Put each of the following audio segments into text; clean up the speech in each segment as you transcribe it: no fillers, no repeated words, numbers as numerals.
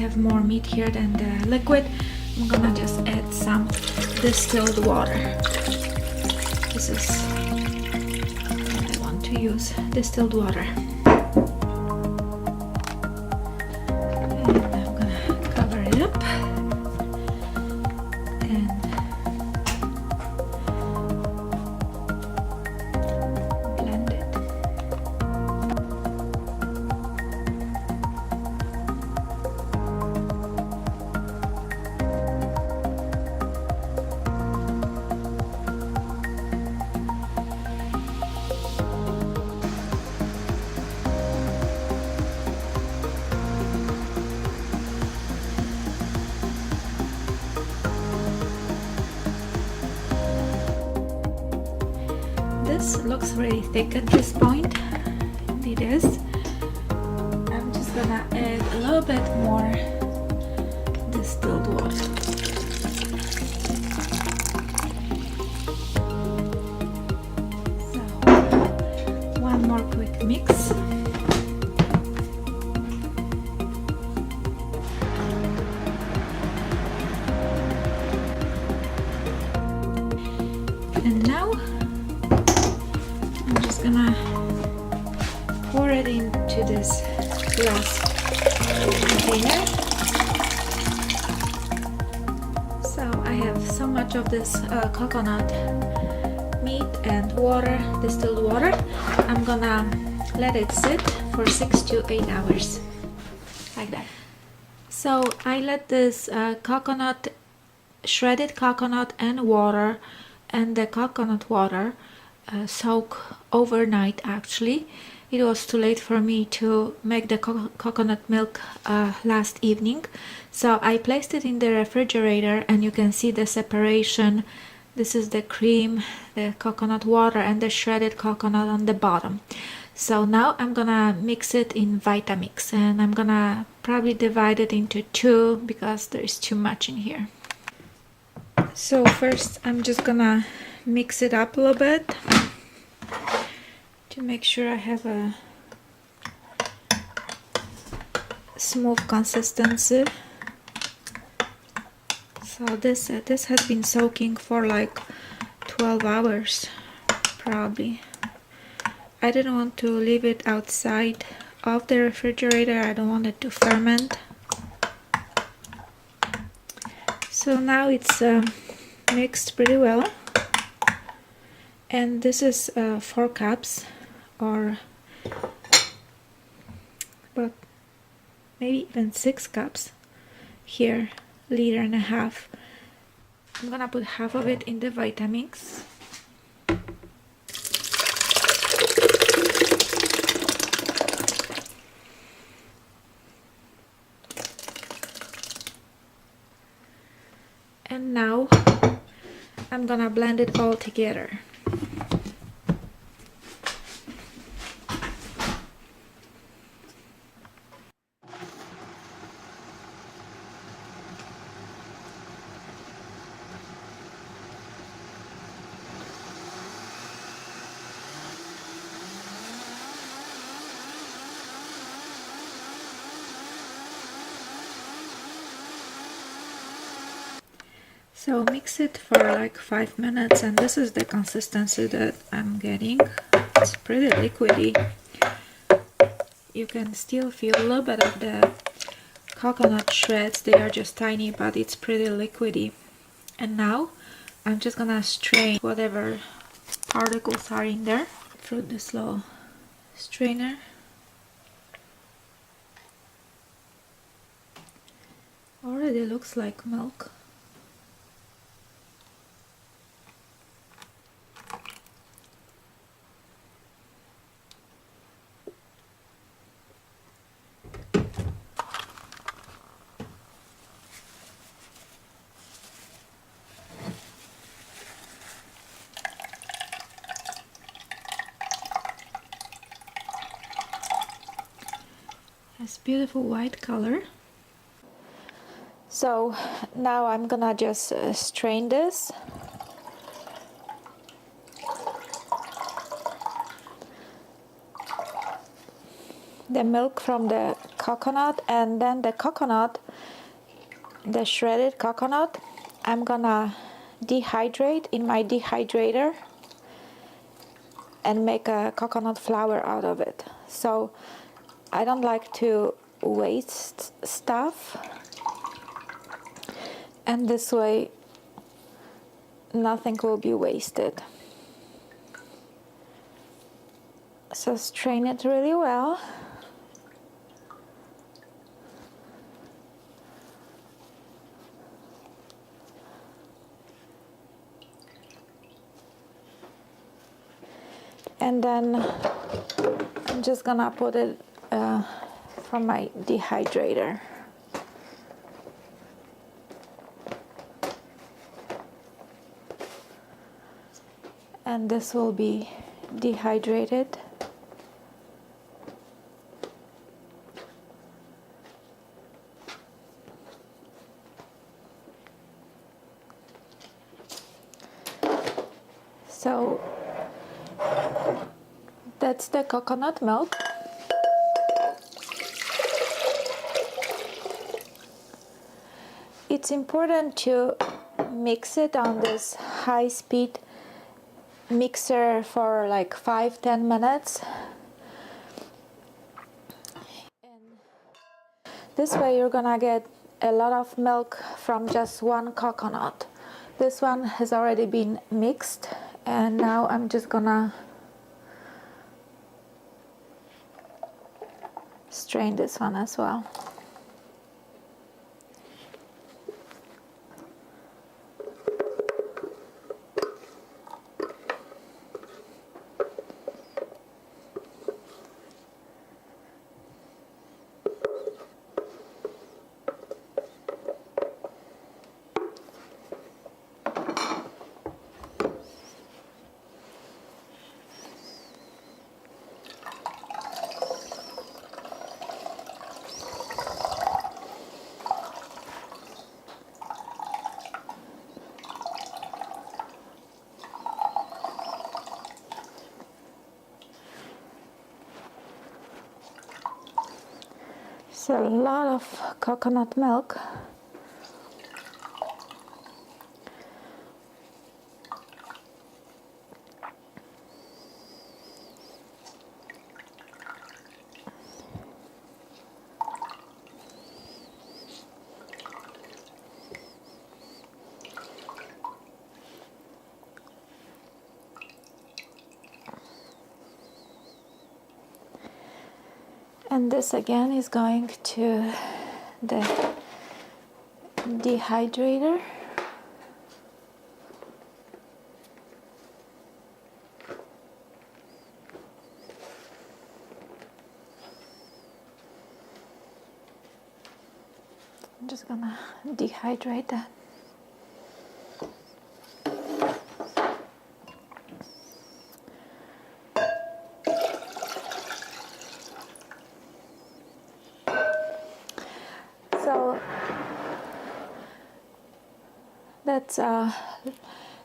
have more meat here than the liquid, I'm gonna just add some distilled water. This is what I want to use, distilled water. And I'm gonna cover it up and blend it. This looks really thick at this point, and it is. I'm just gonna add a little bit more distilled water. So, one more quick mix. And now I'm just gonna pour it into this glass container. So I have so much of this coconut meat and water, distilled water. I'm gonna let it sit for 6 to 8 hours, like that. So I let this coconut, shredded coconut and water, and the coconut water soak overnight. Actually, it was too late for me to make the coconut milk last evening, so I placed it in the refrigerator, and you can see the separation. This is the cream, the coconut water, and the shredded coconut on the bottom. So now I'm gonna mix it in Vitamix, and I'm gonna probably divide it into two because there's too much in here. So first I'm just gonna mix it up a little bit to make sure I have a smooth consistency. So this has been soaking for like 12 hours probably. I didn't want to leave it outside of the refrigerator. I don't want it to ferment. So now it's mixed pretty well, and this is 4 cups, or but maybe even 6 cups here, 1.5 liters. I'm gonna put half of it in the Vitamix. And now I'm gonna blend it all together. So mix it for like 5 minutes, and this is the consistency that I'm getting. It's pretty liquidy. You can still feel a little bit of the coconut shreds. They are just tiny, but it's pretty liquidy. And now I'm just gonna strain whatever particles are in there through this little strainer. Already looks like milk. Has beautiful white color. So now I'm gonna just strain this. the milk from the coconut, and then the coconut, the shredded coconut, I'm gonna dehydrate in my dehydrator and make a coconut flour out of it. So I don't like to waste stuff, and this way nothing will be wasted. So strain it really well. And then I'm just gonna put it from my dehydrator. And this will be dehydrated. So that's the coconut milk. It's important to mix it on this high-speed mixer for like 5-10 minutes. And this way you're gonna get a lot of milk from just one coconut. This one has already been mixed, and now I'm just gonna strain this one as well. So a lot of coconut milk. And this again is going to the dehydrator. I'm just gonna dehydrate that. So that's a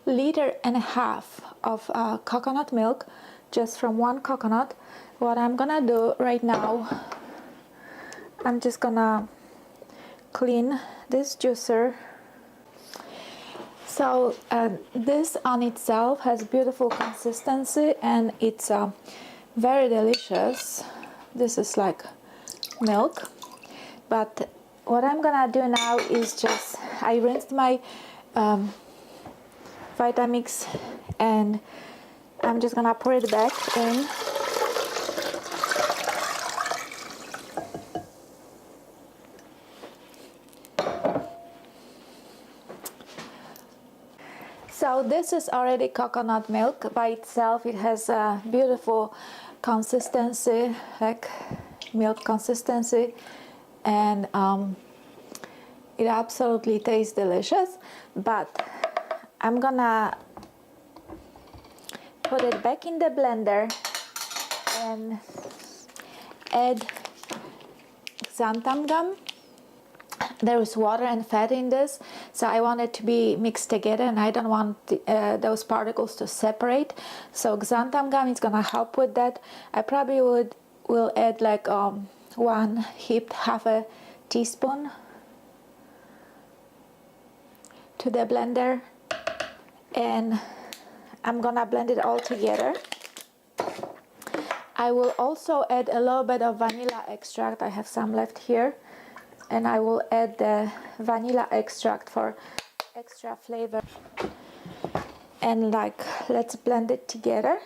liter and a half of coconut milk just from one coconut. What I'm gonna do right now, I'm just gonna clean this juicer. So this on itself has beautiful consistency and it's very delicious. This is like milk, but what I'm gonna do now is just, I rinsed my Vitamix and I'm just gonna pour it back in. So this is already coconut milk by itself. It has a beautiful consistency, like milk consistency, and it absolutely tastes delicious. But I'm gonna put it back in the blender and add xanthan gum. There is water and fat in this, so I want it to be mixed together and I don't want those particles to separate. So xanthan gum is gonna help with that. I probably would we'll add like one heaped half a teaspoon to the blender, and I'm gonna blend it all together. I will also add a little bit of vanilla extract. I have some left here, and I will add the vanilla extract for extra flavor. And like, let's blend it together.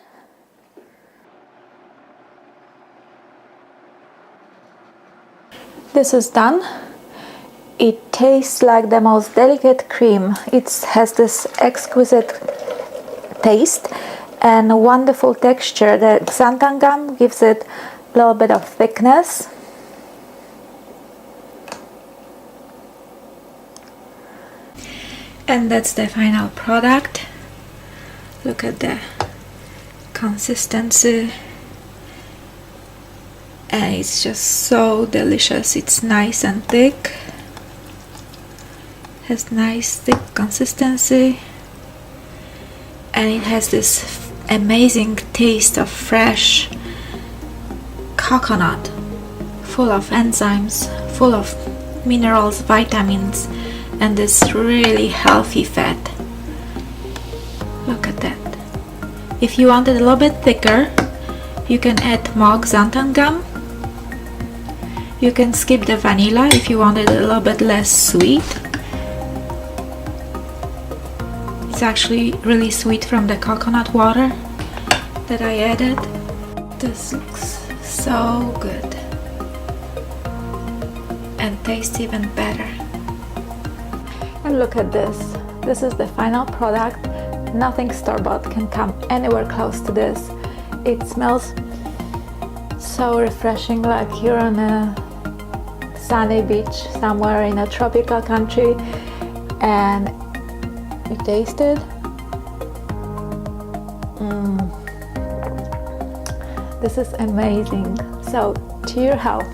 This is done. It tastes like the most delicate cream. It has this exquisite taste and a wonderful texture. The xanthan gum gives it a little bit of thickness. And that's the final product. Look at the consistency. And it's just so delicious. It's nice and thick. Has nice thick consistency. And it has this amazing taste of fresh coconut, full of enzymes, full of minerals, vitamins, and this really healthy fat. Look at that. If you want it a little bit thicker, you can add more xanthan gum. You can skip the vanilla if you want it a little bit less sweet. It's actually really sweet from the coconut water that I added. This looks so good and tastes even better. And look at this. This is the final product. Nothing store-bought can come anywhere close to this. It smells so refreshing, like you're on a sunny beach somewhere in a tropical country. And you taste it. This is amazing. So, to your health.